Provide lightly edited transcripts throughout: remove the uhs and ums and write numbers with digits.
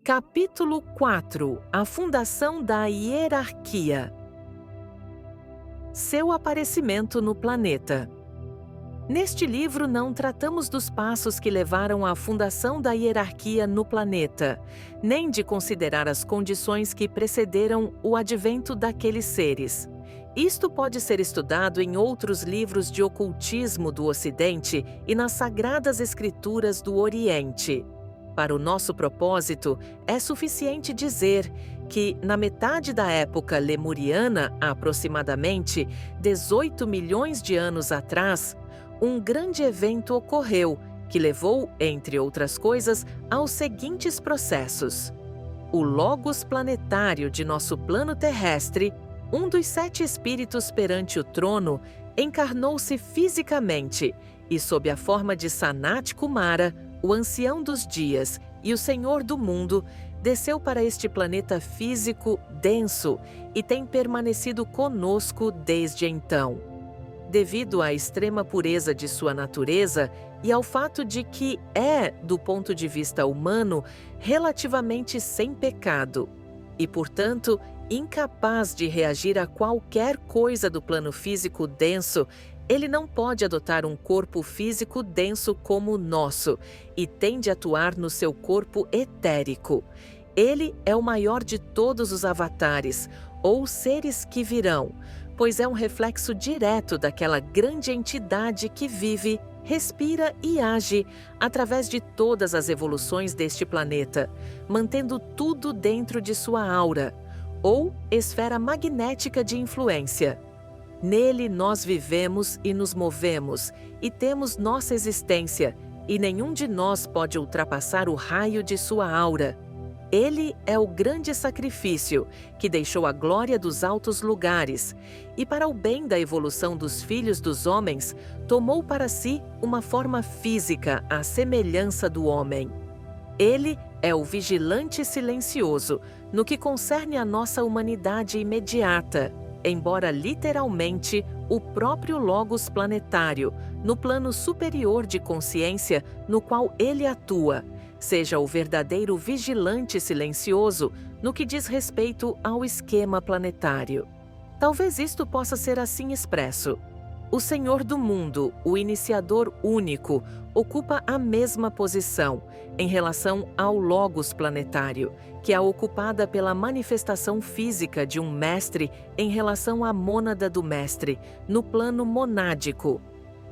Capítulo 4 – A fundação da hierarquia. Seu aparecimento no planeta. Neste livro não tratamos dos passos que levaram à fundação da hierarquia no planeta, nem de considerar as condições que precederam o advento daqueles seres. Isto pode ser estudado em outros livros de ocultismo do Ocidente e nas Sagradas Escrituras do Oriente. Para o nosso propósito, é suficiente dizer que, na metade da época lemuriana, aproximadamente 18 milhões de anos atrás, um grande evento ocorreu que levou, entre outras coisas, aos seguintes processos. O Logos planetário de nosso plano terrestre, um dos 7 espíritos perante o trono, encarnou-se fisicamente e, sob a forma de Sanat Kumara, o ancião dos dias e o senhor do mundo, desceu para este planeta físico denso e tem permanecido conosco desde então. Devido à extrema pureza de sua natureza e ao fato de que é, do ponto de vista humano, relativamente sem pecado e, portanto, incapaz de reagir a qualquer coisa do plano físico denso, ele não pode adotar um corpo físico denso como o nosso e tem de atuar no seu corpo etérico. Ele é o maior de todos os avatares, ou seres que virão, pois é um reflexo direto daquela grande entidade que vive, respira e age através de todas as evoluções deste planeta, mantendo tudo dentro de sua aura, ou esfera magnética de influência. Nele nós vivemos e nos movemos, e temos nossa existência, e nenhum de nós pode ultrapassar o raio de sua aura. Ele é o grande sacrifício que deixou a glória dos altos lugares, e para o bem da evolução dos filhos dos homens, tomou para si uma forma física à semelhança do homem. Ele é o vigilante silencioso no que concerne à nossa humanidade imediata, embora literalmente o próprio Logos planetário, no plano superior de consciência no qual ele atua, seja o verdadeiro vigilante silencioso no que diz respeito ao esquema planetário. Talvez isto possa ser assim expresso. O Senhor do Mundo, o Iniciador único, ocupa a mesma posição em relação ao Logos planetário, que é ocupada pela manifestação física de um mestre em relação à mônada do mestre, no plano monádico.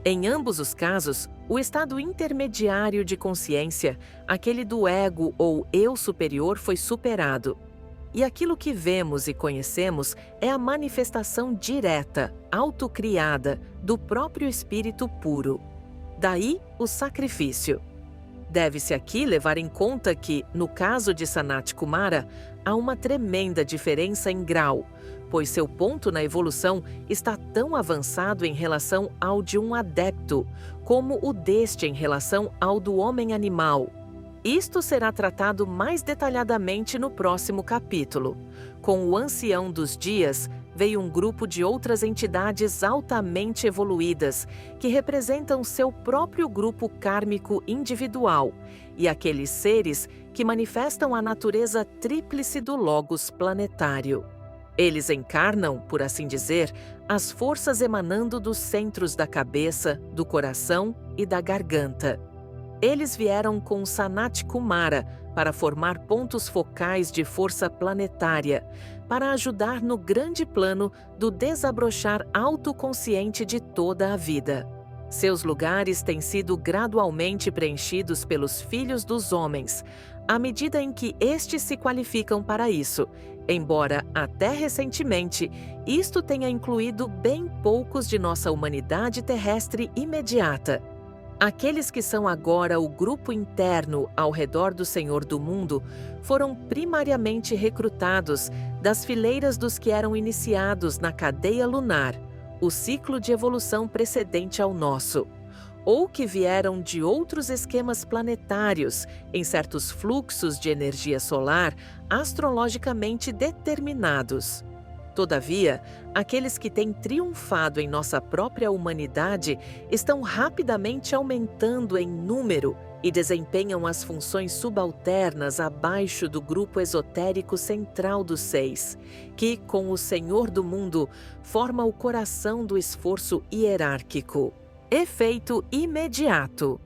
Em ambos os casos, o estado intermediário de consciência, aquele do ego ou eu superior, foi superado. E aquilo que vemos e conhecemos é a manifestação direta, autocriada, do próprio Espírito puro. Daí o sacrifício. Deve-se aqui levar em conta que, no caso de Sanat Kumara, há uma tremenda diferença em grau, pois seu ponto na evolução está tão avançado em relação ao de um adepto, como o deste em relação ao do homem-animal. Isto será tratado mais detalhadamente no próximo capítulo. Com o Ancião dos Dias, veio um grupo de outras entidades altamente evoluídas, que representam seu próprio grupo kármico individual, e aqueles seres que manifestam a natureza tríplice do Logos planetário. Eles encarnam, por assim dizer, as forças emanando dos centros da cabeça, do coração e da garganta. Eles vieram com Sanat Kumara para formar pontos focais de força planetária, para ajudar no grande plano do desabrochar autoconsciente de toda a vida. Seus lugares têm sido gradualmente preenchidos pelos filhos dos homens, à medida em que estes se qualificam para isso, embora, até recentemente, isto tenha incluído bem poucos de nossa humanidade terrestre imediata. Aqueles que são agora o grupo interno ao redor do Senhor do Mundo foram primariamente recrutados das fileiras dos que eram iniciados na cadeia lunar, o ciclo de evolução precedente ao nosso, ou que vieram de outros esquemas planetários em certos fluxos de energia solar astrologicamente determinados. Todavia, aqueles que têm triunfado em nossa própria humanidade estão rapidamente aumentando em número e desempenham as funções subalternas abaixo do grupo esotérico central dos 6, que, com o Senhor do mundo, forma o coração do esforço hierárquico. Efeito imediato.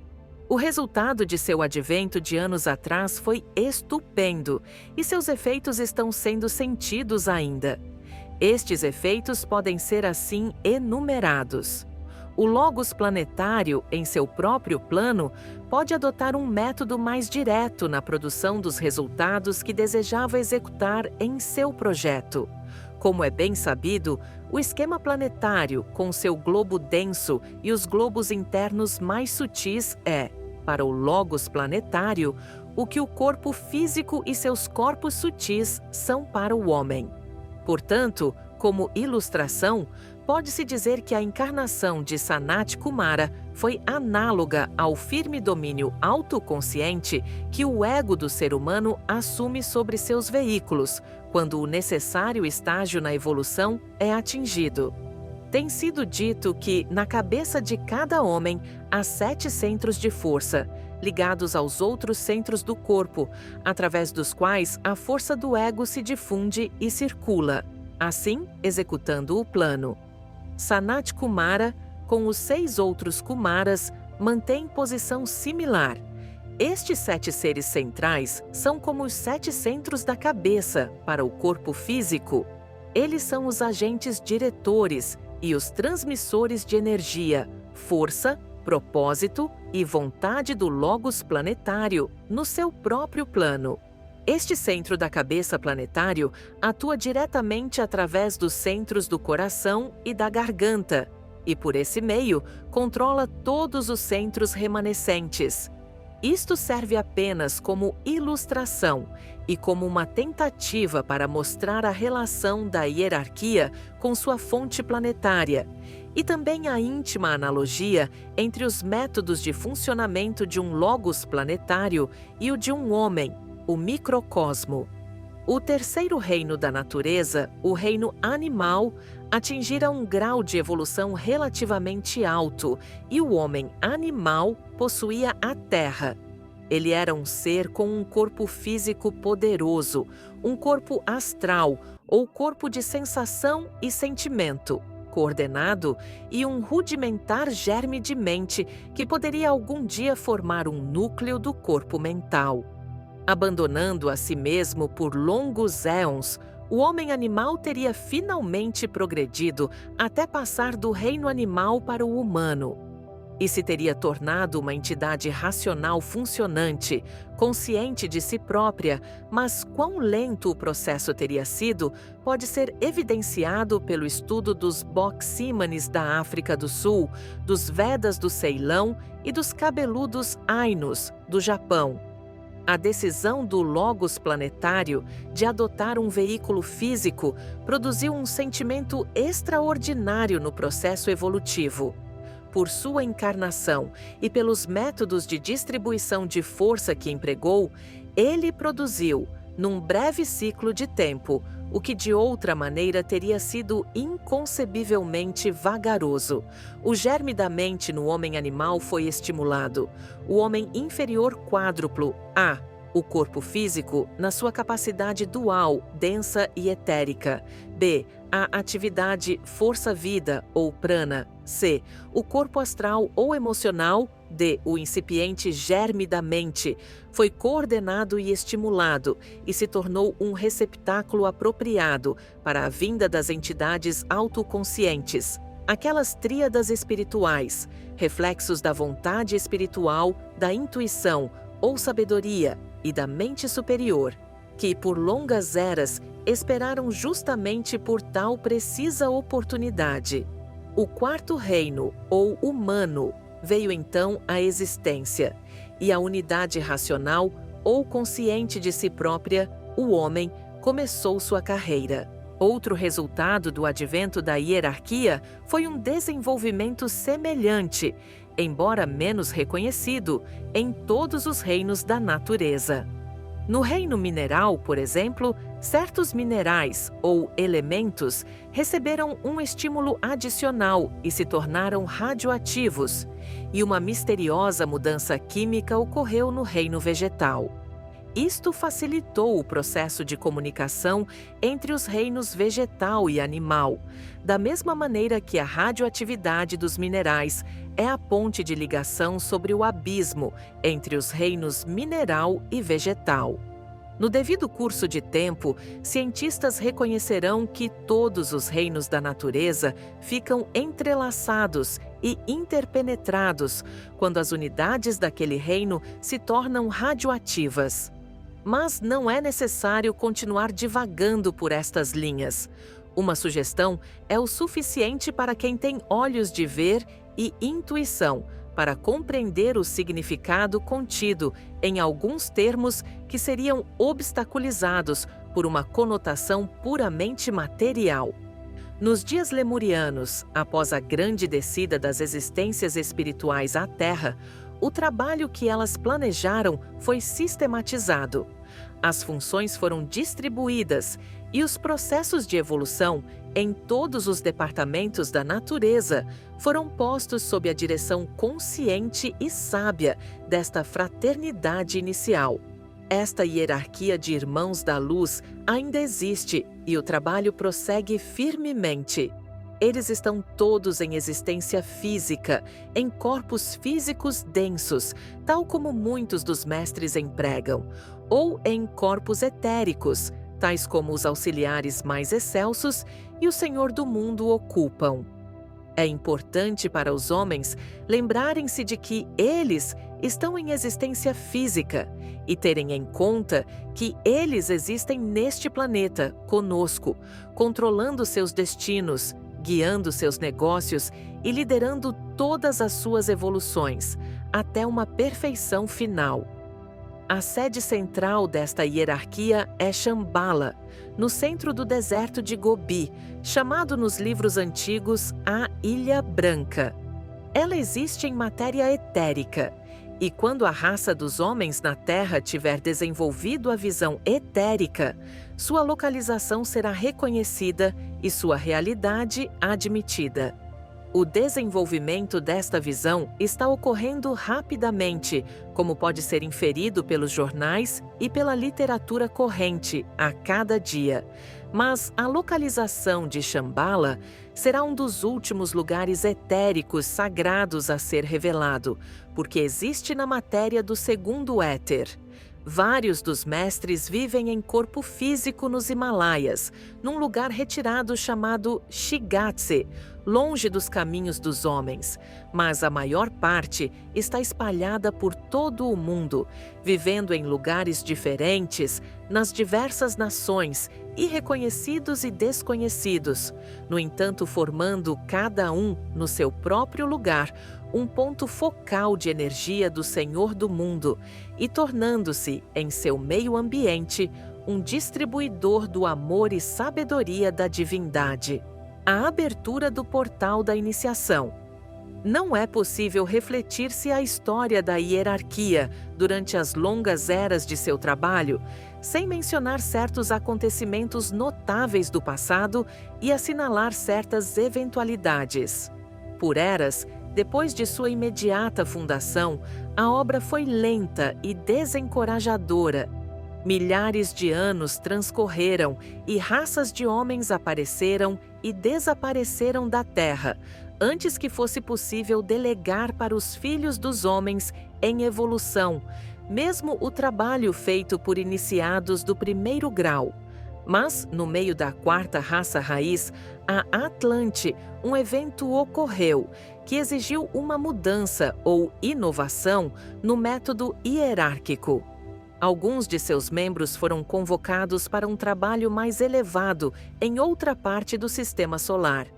O resultado de seu advento de anos atrás foi estupendo, e seus efeitos estão sendo sentidos ainda. Estes efeitos podem ser assim enumerados. O Logos planetário, em seu próprio plano, pode adotar um método mais direto na produção dos resultados que desejava executar em seu projeto. Como é bem sabido, o esquema planetário, com seu globo denso e os globos internos mais sutis, é, para o Logos planetário, o que o corpo físico e seus corpos sutis são para o homem. Portanto, como ilustração, pode-se dizer que a encarnação de Sanat Kumara foi análoga ao firme domínio autoconsciente que o ego do ser humano assume sobre seus veículos, quando o necessário estágio na evolução é atingido. Tem sido dito que, na cabeça de cada homem, há 7 centros de força, ligados aos outros centros do corpo, através dos quais a força do ego se difunde e circula, assim executando o plano. Sanat Kumara, com os 6 outros Kumaras, mantém posição similar. Estes 7 seres centrais são como os 7 centros da cabeça para o corpo físico. Eles são os agentes diretores e os transmissores de energia, força, propósito e vontade do Logos planetário no seu próprio plano. Este centro da cabeça planetário atua diretamente através dos centros do coração e da garganta, e por esse meio controla todos os centros remanescentes. Isto serve apenas como ilustração e como uma tentativa para mostrar a relação da hierarquia com sua fonte planetária, e também a íntima analogia entre os métodos de funcionamento de um Logos planetário e o de um homem, o microcosmo. O terceiro reino da natureza, o reino animal, atingira um grau de evolução relativamente alto e o homem animal possuía a terra. Ele era um ser com um corpo físico poderoso, um corpo astral ou corpo de sensação e sentimento, coordenado e um rudimentar germe de mente que poderia algum dia formar um núcleo do corpo mental. Abandonando a si mesmo por longos éons, o homem animal teria finalmente progredido até passar do reino animal para o humano, e se teria tornado uma entidade racional funcionante, consciente de si própria, mas quão lento o processo teria sido pode ser evidenciado pelo estudo dos Boxímanes da África do Sul, dos Vedas do Ceilão e dos cabeludos Ainos do Japão. A decisão do Logos planetário de adotar um veículo físico produziu um sentimento extraordinário no processo evolutivo. Por sua encarnação e pelos métodos de distribuição de força que empregou, ele produziu, num breve ciclo de tempo, o que de outra maneira teria sido inconcebivelmente vagaroso. O germe da mente no homem animal foi estimulado. O homem inferior quádruplo, A, o corpo físico, na sua capacidade dual, densa e etérica. B, a atividade força-vida ou prana. C, o corpo astral ou emocional. D, o incipiente germe da mente, foi coordenado e estimulado e se tornou um receptáculo apropriado para a vinda das entidades autoconscientes, aquelas tríadas espirituais, reflexos da vontade espiritual, da intuição ou sabedoria e da mente superior, que por longas eras esperaram justamente por tal precisa oportunidade. O quarto reino, ou humano, veio então à existência, e a unidade racional ou consciente de si própria, o homem, começou sua carreira. Outro resultado do advento da hierarquia foi um desenvolvimento semelhante, embora menos reconhecido, em todos os reinos da natureza. No reino mineral, por exemplo, certos minerais ou elementos receberam um estímulo adicional e se tornaram radioativos, e uma misteriosa mudança química ocorreu no reino vegetal. Isto facilitou o processo de comunicação entre os reinos vegetal e animal, da mesma maneira que a radioatividade dos minerais é a ponte de ligação sobre o abismo entre os reinos mineral e vegetal. No devido curso de tempo, cientistas reconhecerão que todos os reinos da natureza ficam entrelaçados e interpenetrados quando as unidades daquele reino se tornam radioativas. Mas não é necessário continuar divagando por estas linhas. Uma sugestão é o suficiente para quem tem olhos de ver e intuição para compreender o significado contido em alguns termos que seriam obstaculizados por uma conotação puramente material. Nos dias lemurianos, após a grande descida das existências espirituais à Terra, o trabalho que elas planejaram foi sistematizado. As funções foram distribuídas e os processos de evolução em todos os departamentos da natureza foram postos sob a direção consciente e sábia desta fraternidade inicial. Esta hierarquia de irmãos da luz ainda existe e o trabalho prossegue firmemente. Eles estão todos em existência física, em corpos físicos densos, tal como muitos dos mestres empregam, ou em corpos etéricos, tais como os auxiliares mais excelsos e o Senhor do mundo ocupam. É importante para os homens lembrarem-se de que eles estão em existência física e terem em conta que eles existem neste planeta, conosco, controlando seus destinos, guiando seus negócios e liderando todas as suas evoluções, até uma perfeição final. A sede central desta hierarquia é Shambhala, no centro do deserto de Gobi, chamado nos livros antigos a Ilha Branca. Ela existe em matéria etérica, e quando a raça dos homens na Terra tiver desenvolvido a visão etérica, sua localização será reconhecida e sua realidade admitida. O desenvolvimento desta visão está ocorrendo rapidamente, como pode ser inferido pelos jornais e pela literatura corrente a cada dia. Mas a localização de Shambhala será um dos últimos lugares etéricos sagrados a ser revelado, porque existe na matéria do segundo éter. Vários dos mestres vivem em corpo físico nos Himalaias, num lugar retirado chamado Shigatse, longe dos caminhos dos homens, mas a maior parte está espalhada por todo o mundo, vivendo em lugares diferentes, nas diversas nações, irreconhecidos e desconhecidos, no entanto formando cada um, no seu próprio lugar, um ponto focal de energia do Senhor do mundo e tornando-se, em seu meio ambiente, um distribuidor do amor e sabedoria da divindade. A abertura do portal da iniciação. Não é possível refletir-se a história da hierarquia durante as longas eras de seu trabalho, sem mencionar certos acontecimentos notáveis do passado e assinalar certas eventualidades. Por eras, depois de sua imediata fundação, a obra foi lenta e desencorajadora. Milhares de anos transcorreram e raças de homens apareceram e desapareceram da Terra, antes que fosse possível delegar para os filhos dos homens em evolução, mesmo o trabalho feito por iniciados do primeiro grau. Mas, no meio da quarta raça raiz, a Atlante, um evento ocorreu que exigiu uma mudança ou inovação no método hierárquico. Alguns de seus membros foram convocados para um trabalho mais elevado em outra parte do sistema solar.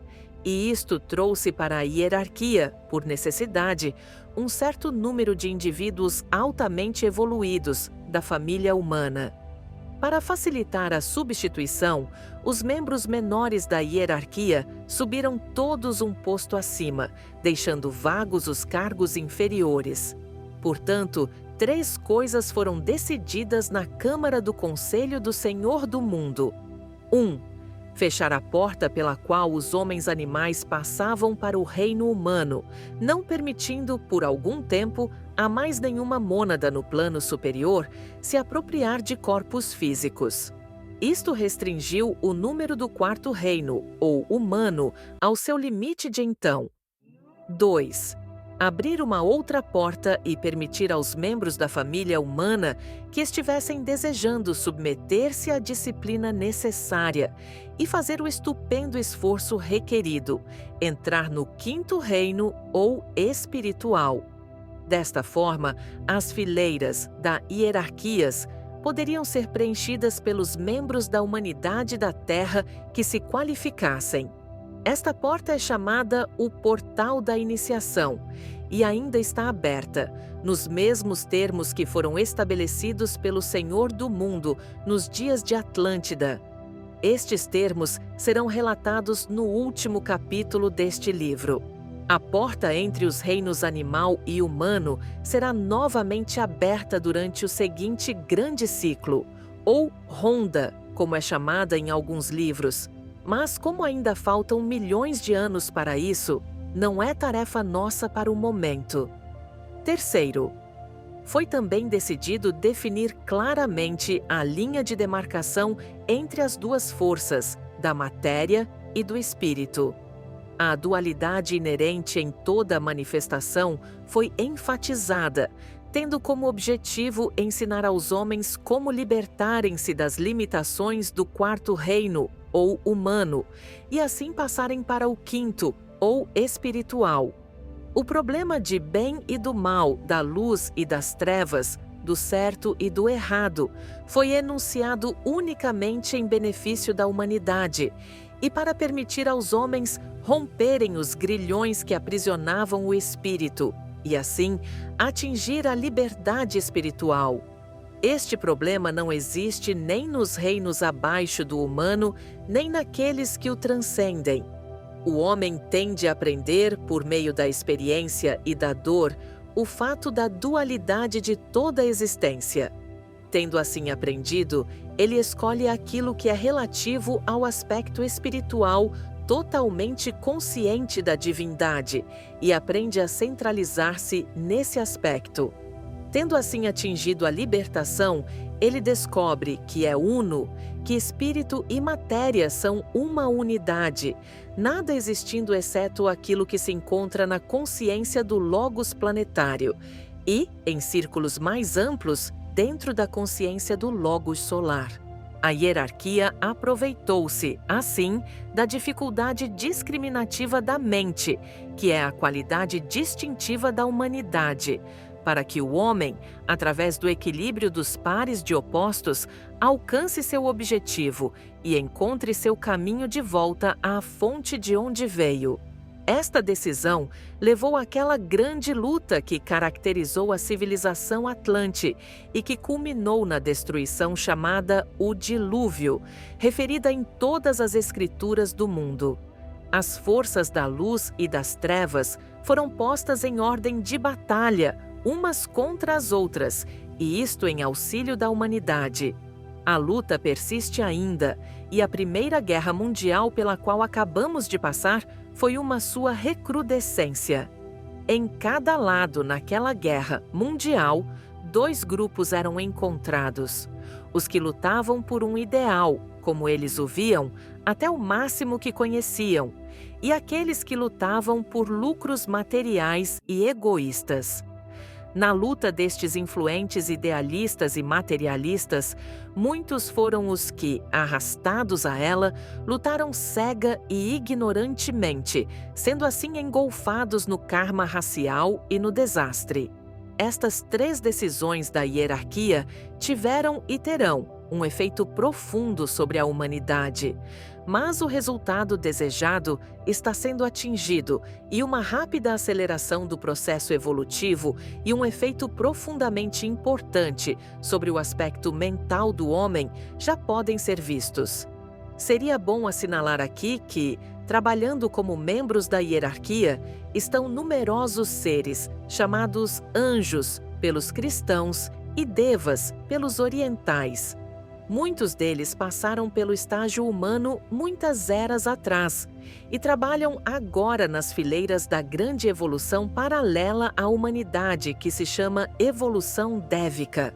E isto trouxe para a hierarquia, por necessidade, um certo número de indivíduos altamente evoluídos da família humana. Para facilitar a substituição, os membros menores da hierarquia subiram todos um posto acima, deixando vagos os cargos inferiores. Portanto, 3 coisas foram decididas na Câmara do Conselho do Senhor do Mundo. 1. Fechar a porta pela qual os homens animais passavam para o reino humano, não permitindo, por algum tempo, a mais nenhuma mônada no plano superior se apropriar de corpos físicos. Isto restringiu o número do quarto reino, ou humano, ao seu limite de então. 2. Abrir uma outra porta e permitir aos membros da família humana que estivessem desejando submeter-se à disciplina necessária e fazer o estupendo esforço requerido, entrar no quinto reino ou espiritual. Desta forma, as fileiras da hierarquias poderiam ser preenchidas pelos membros da humanidade da Terra que se qualificassem. Esta porta é chamada o Portal da Iniciação e ainda está aberta, nos mesmos termos que foram estabelecidos pelo Senhor do Mundo nos dias de Atlântida. Estes termos serão relatados no último capítulo deste livro. A porta entre os reinos animal e humano será novamente aberta durante o seguinte grande ciclo, ou ronda, como é chamada em alguns livros. Mas como ainda faltam milhões de anos para isso, não é tarefa nossa para o momento. 3. Foi também decidido definir claramente a linha de demarcação entre as duas forças, da matéria e do espírito. A dualidade inerente em toda a manifestação foi enfatizada, tendo como objetivo ensinar aos homens como libertarem-se das limitações do quarto reino, ou humano, e assim passarem para o quinto, ou espiritual. O problema de bem e do mal, da luz e das trevas, do certo e do errado, foi enunciado unicamente em benefício da humanidade e para permitir aos homens romperem os grilhões que aprisionavam o espírito e, assim, atingir a liberdade espiritual. Este problema não existe nem nos reinos abaixo do humano, nem naqueles que o transcendem. O homem tende a aprender, por meio da experiência e da dor, o fato da dualidade de toda a existência. Tendo assim aprendido, ele escolhe aquilo que é relativo ao aspecto espiritual, totalmente consciente da divindade, e aprende a centralizar-se nesse aspecto. Tendo assim atingido a libertação, ele descobre que é uno, que espírito e matéria são uma unidade, nada existindo exceto aquilo que se encontra na consciência do Logos planetário e, em círculos mais amplos, dentro da consciência do Logos solar. A hierarquia aproveitou-se, assim, da dificuldade discriminativa da mente, que é a qualidade distintiva da humanidade, para que o homem, através do equilíbrio dos pares de opostos, alcance seu objetivo e encontre seu caminho de volta à fonte de onde veio. Esta decisão levou àquela grande luta que caracterizou a civilização Atlante e que culminou na destruição chamada o Dilúvio, referida em todas as escrituras do mundo. As forças da luz e das trevas foram postas em ordem de batalha, umas contra as outras, e isto em auxílio da humanidade. A luta persiste ainda, e a Primeira Guerra Mundial pela qual acabamos de passar foi uma sua recrudescência. Em cada lado naquela guerra mundial, 2 grupos eram encontrados: os que lutavam por um ideal, como eles o viam, até o máximo que conheciam, e aqueles que lutavam por lucros materiais e egoístas. Na luta destes influentes idealistas e materialistas, muitos foram os que, arrastados a ela, lutaram cega e ignorantemente, sendo assim engolfados no karma racial e no desastre. Estas 3 decisões da hierarquia tiveram e terão um efeito profundo sobre a humanidade. Mas o resultado desejado está sendo atingido e uma rápida aceleração do processo evolutivo e um efeito profundamente importante sobre o aspecto mental do homem já podem ser vistos. Seria bom assinalar aqui que, trabalhando como membros da hierarquia, estão numerosos seres, chamados anjos, pelos cristãos e devas pelos orientais. Muitos deles passaram pelo estágio humano muitas eras atrás e trabalham agora nas fileiras da grande evolução paralela à humanidade que se chama evolução dévica.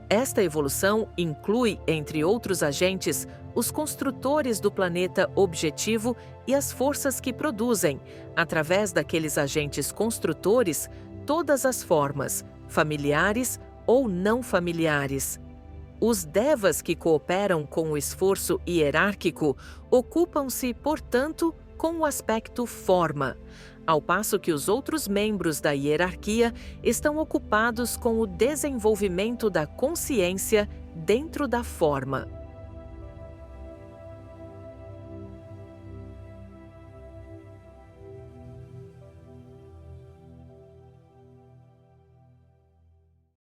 Esta evolução inclui, entre outros agentes, os construtores do planeta objetivo e as forças que produzem, através daqueles agentes construtores, todas as formas, familiares ou não familiares. Os devas que cooperam com o esforço hierárquico ocupam-se, portanto, com o aspecto forma, ao passo que os outros membros da hierarquia estão ocupados com o desenvolvimento da consciência dentro da forma.